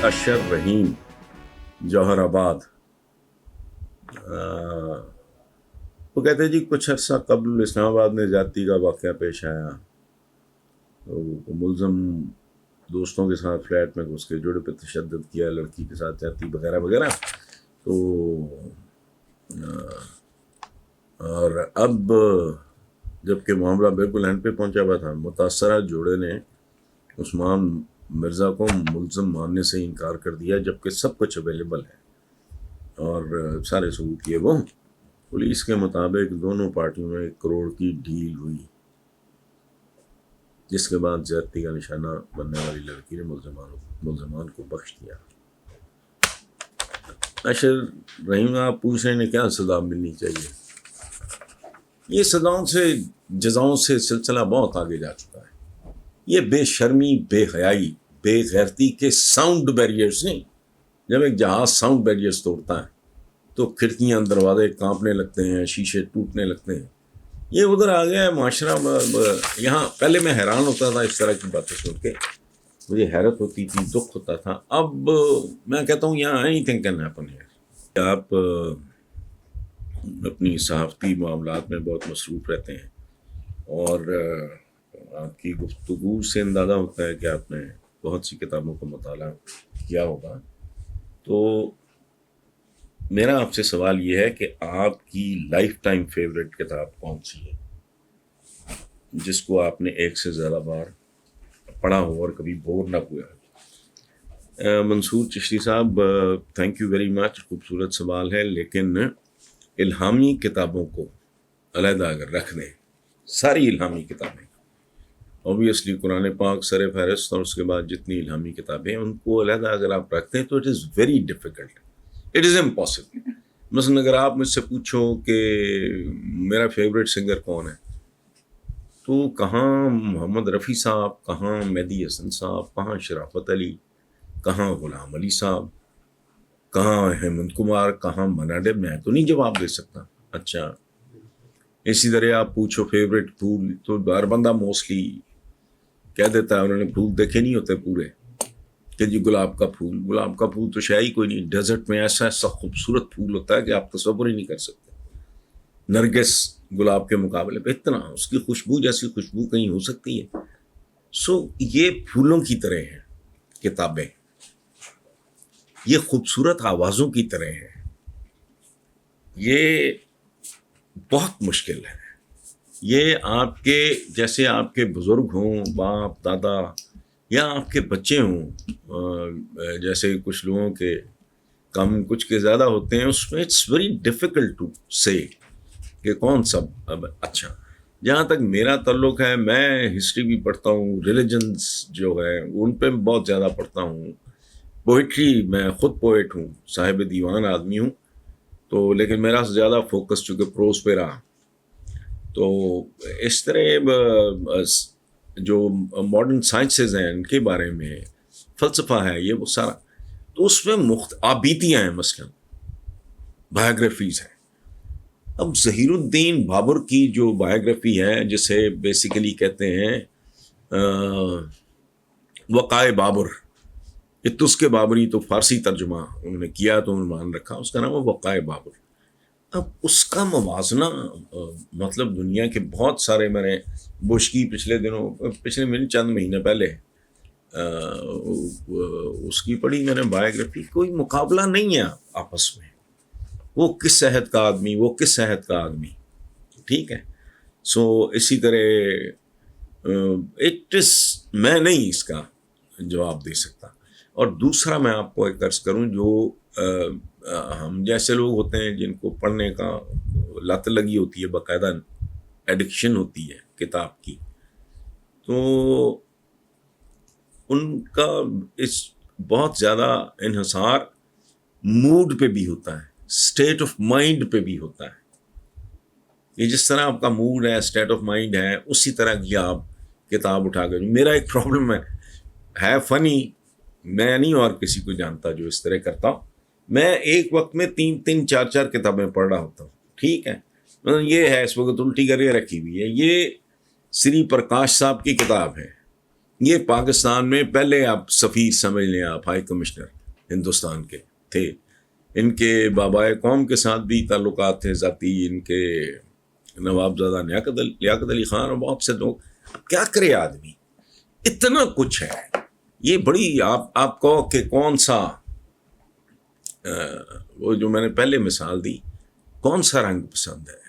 اشر رحیم جوہر آباد، وہ کہتے ہیں جی کچھ عرصہ قبل اسلام آباد میں زیادتی کا واقعہ پیش آیا، تو ملزم دوستوں کے ساتھ فلیٹ میں گھس کے جڑے پہ تشدد کیا، لڑکی کے ساتھ زیادتی وغیرہ وغیرہ. تو اور اب جب کہ معاملہ بالکل اینڈ پہ پہنچا ہوا تھا، متاثرہ جوڑے نے عثمان مرزا کو ملزم ماننے سے انکار کر دیا، جبکہ سب کچھ اویلیبل ہے اور سارے ثبوت کیے. وہ پولیس کے مطابق دونوں پارٹیوں میں 1 کروڑ کی ڈیل ہوئی، جس کے بعد زیادتی کا نشانہ بننے والی لڑکی نے ملزمان کو بخش دیا. اشر رحیم آپ پوچھ رہے ہیں کیا سزا ملنی چاہیے؟ یہ سزاؤں سے جزاؤں سے سلسلہ بہت آگے جا چکا ہے. یہ بے شرمی، بے حیائی، بے غیرتی کے ساؤنڈ بیریئرز نہیں. جب ایک جہاز ساؤنڈ بیریئرز توڑتا ہے تو کھڑکیاں دروازے کانپنے لگتے ہیں، شیشے ٹوٹنے لگتے ہیں. یہ ادھر آ گیا ہے معاشرہ. یہاں پہلے میں حیران ہوتا تھا اس طرح کی باتیں سن کے، مجھے حیرت ہوتی تھی، دکھ ہوتا تھا. اب میں کہتا ہوں یہاں اینی تھنگ کین ہیپن ہے. آپ اپنی صحافتی معاملات میں بہت مصروف رہتے ہیں اور آپ کی گفتگو سے اندازہ ہوتا ہے کہ آپ نے بہت سی کتابوں کا مطالعہ کیا ہوگا. تو میرا آپ سے سوال یہ ہے کہ آپ کی لائف ٹائم فیوریٹ کتاب کون سی ہے جس کو آپ نے 1 سے زیادہ بار پڑھا ہو اور کبھی بور نہ ہوا ہو؟ منصور چشتی صاحب، تھینک یو ویری مچ، خوبصورت سوال ہے. لیکن الہامی کتابوں کو علیحدہ اگر رکھ دیں، ساری الہامی کتابیں، اوبیسلی قرآن پاک سر فہرست، اور اس کے بعد جتنی الہامی کتابیں، ان کو علیحدہ اگر آپ رکھتے ہیں تو it is very difficult, it is impossible. مثلاً اگر آپ مجھ سے پوچھو کہ میرا فیوریٹ سنگر کون ہے، تو کہاں محمد رفیع صاحب، کہاں مہدی حسن صاحب، کہاں شرافت علی، کہاں غلام علی صاحب، کہاں ہیمنت کمار، کہاں منا ڈے، میں تو نہیں جواب دے سکتا. اچھا، اسی طرح آپ پوچھو فیوریٹ پھول، تو ہر بندہ موسٹلی کہہ دیتا ہے انہوں نے پھول دیکھے نہیں ہوتے پورے، کہ جی گلاب کا پھول تو شاید ہی کوئی نہیں. ڈیزرٹ میں ایسا خوبصورت پھول ہوتا ہے کہ آپ تصور ہی نہیں کر سکتے. نرگس گلاب کے مقابلے پہ اتنا، اس کی خوشبو جیسی خوشبو کہیں ہو سکتی ہے؟ یہ پھولوں کی طرح ہیں کتابیں، یہ خوبصورت آوازوں کی طرح ہیں. یہ بہت مشکل ہے. یہ آپ کے جیسے آپ کے بزرگ ہوں، باپ دادا، یا آپ کے بچے ہوں، جیسے کچھ لوگوں کے کم کچھ کے زیادہ ہوتے ہیں، اس میں اٹس ویری ڈیفیکلٹ ٹو سے کہ کون سا. اب اچھا، جہاں تک میرا تعلق ہے، میں ہسٹری بھی پڑھتا ہوں، ریلیجنس جو ہے ان پہ بہت زیادہ پڑھتا ہوں. پوئٹری، میں خود پوئٹ ہوں، صاحب دیوان آدمی ہوں، تو لیکن میرا زیادہ فوکس چونکہ پروز پہ رہا. تو اس طرح جو ماڈرن سائنسز ہیں ان کے بارے میں فلسفہ ہے، یہ وہ سارا، تو اس میں آبیتیاں ہیں، مثلا بایوگرافیز ہیں. اب ظہیر الدین بابر کی جو بایوگرافی ہے، جسے بیسیکلی کہتے ہیں وقائع بابر، اتس کے بابری، تو فارسی ترجمہ انہوں نے کیا تو عنوان رکھا، اس کا نام ہے وقائع بابر. اب اس کا موازنہ مطلب دنیا کے بہت سارے، میں نے بش کی پچھلے چند مہینے پہلے اس کی پڑھی میں نے بایوگرافی، کوئی مقابلہ نہیں ہے آپس میں. وہ کس صحت کا آدمی، وہ کس صحت کا آدمی، ٹھیک ہے. اسی طرح میں نہیں اس کا جواب دے سکتا. اور دوسرا میں آپ کو ایک عرض کروں، جو ہم جیسے لوگ ہوتے ہیں جن کو پڑھنے کا لت لگی ہوتی ہے، باقاعدہ ایڈکشن ہوتی ہے کتاب کی، تو ان کا اس بہت زیادہ انحصار موڈ پہ بھی ہوتا ہے، اسٹیٹ آف مائنڈ پہ بھی ہوتا ہے. یہ جس طرح آپ کا موڈ ہے، اسٹیٹ آف مائنڈ ہے، اسی طرح کی آپ کتاب اٹھا کر. میرا ایک پرابلم ہے فنی، میں نہیں اور کسی کو جانتا جو اس طرح کرتا ہوں. میں ایک وقت میں 3 4 کتابیں پڑھ رہا ہوتا ہوں، ٹھیک ہے. یہ ہے اس وقت الٹی کر کے رکھی ہوئی ہے، یہ سری پرکاش صاحب کی کتاب ہے یہ پاکستان میں پہلے آپ سفیر سمجھ لیں، آپ ہائی کمشنر ہندوستان کے تھے، ان کے بابائے قوم کے ساتھ بھی تعلقات تھے ذاتی، ان کے نوابزادہ لیاقت علی خان اور بہت سے لوگ. کیا کرے آدمی، اتنا کچھ ہے. یہ بڑی آپ کہو کہ کون سا وہ جو میں نے پہلے مثال دی، کون سا رنگ پسند ہے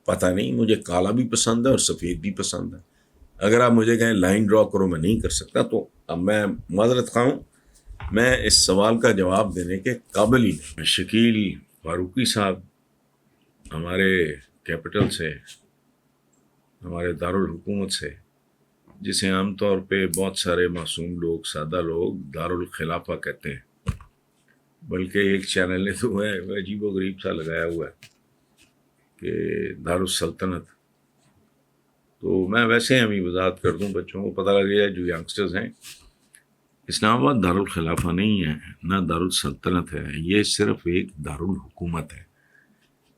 پتہ نہیں. مجھے کالا بھی پسند ہے اور سفید بھی پسند ہے. اگر آپ مجھے کہیں لائن ڈرا کرو، میں نہیں کر سکتا. تو اب میں معذرت خواہ ہوں، میں اس سوال کا جواب دینے کے قابل ہی نہیں. شکیل فاروقی صاحب ہمارے کیپٹل سے، ہمارے دارالحکومت سے، جسے عام طور پہ بہت سارے معصوم لوگ، سادہ لوگ دارالخلافہ کہتے ہیں، بلکہ ایک چینل نے تو ہے عجیب و غریب سا لگایا ہوا ہے کہ دارالسلطنت. تو میں ویسے ہم ہی وضاحت کر دوں، بچوں کو پتہ لگ جائے جو ینگسٹرز ہیں، اسلام آباد دارالخلافہ نہیں ہے، نہ دارالسلطنت ہے، یہ صرف ایک دارالحکومت ہے.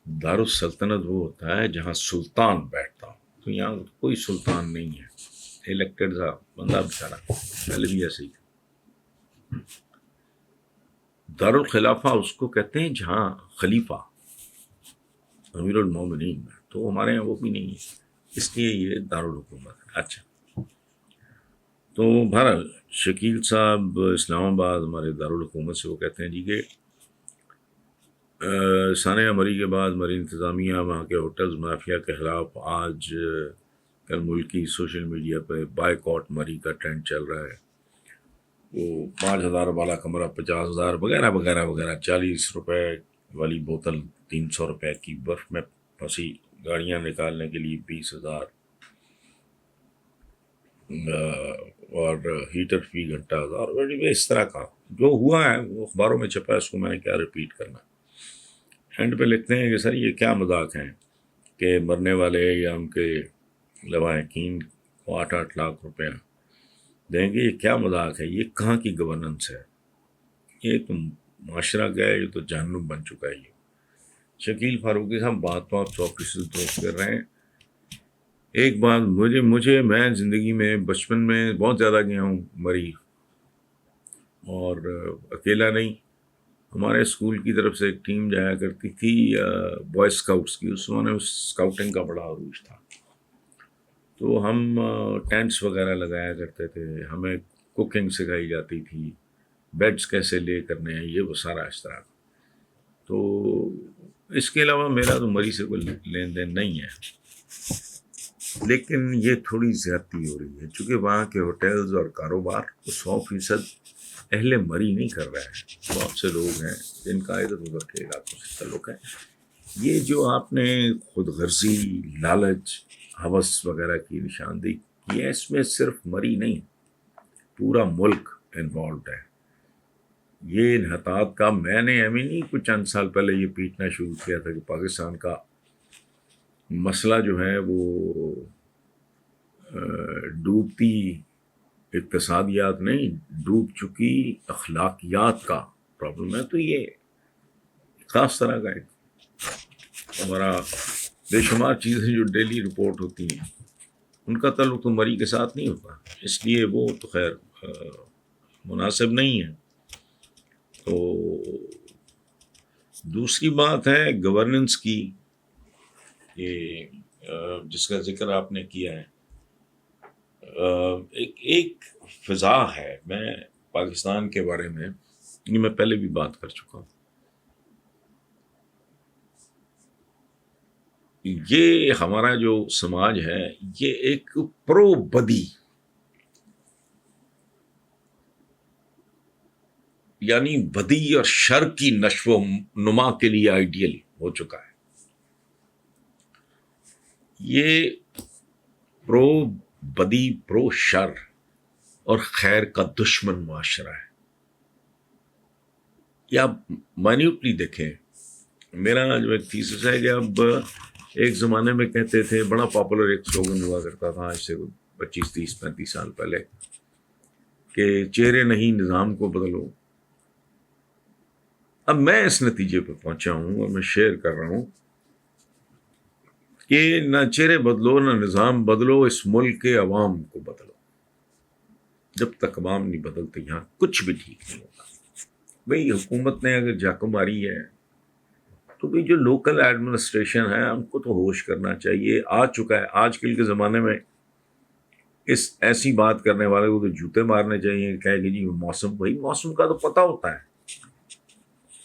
دارالسلطنت وہ ہوتا ہے جہاں سلطان بیٹھتا ہو. تو یہاں کوئی سلطان نہیں ہے، الیکٹڈ تھا بندہ بیچارہ، پہلے بھی ایسے ہی تھا. دارالخلافہ اس کو کہتے ہیں جہاں خلیفہ امیر المومنین ہے. تو ہمارے یہاں وہ بھی نہیں ہے، اس لیے یہ دارالحکومت ہے. اچھا، تو بہرحال شکیل صاحب اسلام آباد ہمارے دارالحکومت سے وہ کہتے ہیں جی کہ سانحہ مری کے بعد مری انتظامیہ وہاں کے ہوٹلز مافیا کے خلاف آج کل ملکی سوشل میڈیا پہ بائیکاٹ مری کا ٹرینڈ چل رہا ہے. وہ 5,000 والا کمرہ 50,000 وغیرہ وغیرہ وغیرہ، 40 روپے والی بوتل 300 روپے کی، برف میں پھنسی گاڑیاں نکالنے کے لیے 20,000، اور ہیٹر فی گھنٹہ 1,000. اس طرح کا جو ہوا ہے وہ اخباروں میں چھپا ہے، اس کو میں نے کیا ریپیٹ کرنا. اینڈ پہ لکھتے ہیں کہ سر یہ کیا مذاق ہیں کہ مرنے والے یا ان کے لواحقین کو 8-8 لاکھ روپیہ دیں گے. یہ کیا مذاق ہے، یہ کہاں کی گورننس ہے، یہ تو معاشرہ گیا، یہ تو جہنم بن چکا ہے. یہ شکیل فاروقی صاحب بات چوکی سے درست کر رہے ہیں. ایک بات میں زندگی میں بچپن میں بہت زیادہ گیا ہوں مری، اور اکیلا نہیں. ہمارے اسکول کی طرف سے ایک ٹیم جایا کرتی تھی بوائے اسکاؤٹس کی. اس زمانے میں اسکاؤٹنگ کا بڑا عروج تھا، تو ہم ٹینٹس وغیرہ لگایا کرتے تھے، ہمیں کوکنگ سکھائی جاتی تھی، بیڈس کیسے لے کرنے ہیں، یہ وہ سارا اشتراک. تو اس کے علاوہ میرا تو مری سے کوئی لین دین نہیں ہے. لیکن یہ تھوڑی زیادتی ہو رہی ہے، چونکہ وہاں کے ہوٹلز اور کاروبار 100% اہل مری نہیں کر رہے ہیں. بہت سے لوگ ہیں جن کا ادھر ادھر کے علاقوں سے تعلق ہے. یہ جو آپ نے خود غرضی، لالچ، ہوس وغیرہ کی نشاندہی کی ہے، اس میں صرف مری نہیں، پورا ملک انوالوڈ ہے. یہ انحطاط کا میں نے نہیں کچھ چند سال پہلے یہ پیٹنا شروع کیا تھا کہ پاکستان کا مسئلہ جو ہے وہ ڈوبتی اقتصادیات نہیں، ڈوب چکی اخلاقیات کا پرابلم ہے. تو یہ خاص طرح کا ہمارا بے شمار چیزیں جو ڈیلی رپورٹ ہوتی ہیں ان کا تعلق تو مری کے ساتھ نہیں ہوتا، اس لیے وہ تو خیر مناسب نہیں ہے. تو دوسری بات ہے گورننس کی، کہ جس کا ذکر آپ نے کیا ہے، ایک فضا ہے. میں پاکستان کے بارے میں یہ میں پہلے بھی بات کر چکا ہوں. یہ ہمارا جو سماج ہے یہ ایک پرو بدی، یعنی بدی اور شر کی نشو و نما کے لیے آئیڈیل ہو چکا ہے. یہ پرو بدی، پرو شر اور خیر کا دشمن معاشرہ ہے. یا مائنیوٹلی دیکھیں، میرا جو ایک تھیسس ہے کہ اب ایک زمانے میں کہتے تھے، بڑا پاپولر ایک سلوگن ہوا کرتا تھا آج سے 25, 30, 35 سال پہلے، کہ چہرے نہیں نظام کو بدلو. اب میں اس نتیجے پہ پہنچا ہوں اور میں شیئر کر رہا ہوں کہ نہ چہرے بدلو، نہ نظام بدلو، اس ملک کے عوام کو بدلو. جب تک عوام نہیں بدلتے یہاں کچھ بھی ٹھیک نہیں ہوتا. بھئی حکومت نے اگر جھک ماری ہے تو بھی جو لوکل ایڈمنسٹریشن ہے ان کو تو ہوش کرنا چاہیے. آ چکا ہے آج کل کے زمانے میں اس ایسی بات کرنے والے کو تو جوتے مارنے چاہیے. کہے کہ جی موسم، بھائی موسم کا تو پتہ ہوتا ہے،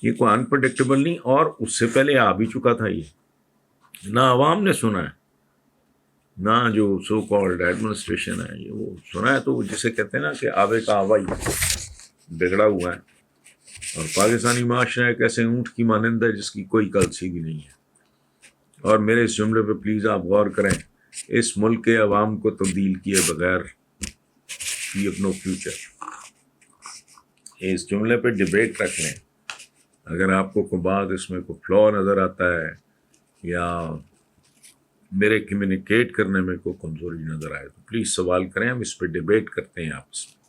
یہ کوئی انپریڈکٹیبل نہیں. اور اس سے پہلے آ بھی چکا تھا. یہ نہ عوام نے سنا ہے نہ جو سو کالڈ ایڈمنسٹریشن ہے یہ وہ سنا ہے. تو جسے کہتے ہیں نا کہ آبے کا آبا ہی بگڑا ہوا ہے. اور پاکستانی معاشرہ ایک ایسے اونٹ کی مانند ہے جس کی کوئی کل سیدھی نہیں ہے. اور میرے اس جملے پہ پلیز آپ غور کریں، اس ملک کے عوام کو تبدیل کیے بغیر وی ہیو نو فیوچر. اس جملے پہ ڈبیٹ رکھ لیں. اگر آپ کو کوئی بات اس میں کوئی فلا نظر آتا ہے یا میرے کمیونیکیٹ کرنے میں کوئی کمزوری نظر آئے تو پلیز سوال کریں. ہم اس پہ ڈبیٹ کرتے ہیں آپس میں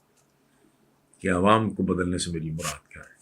کہ عوام کو بدلنے سے میری مراد کیا ہے.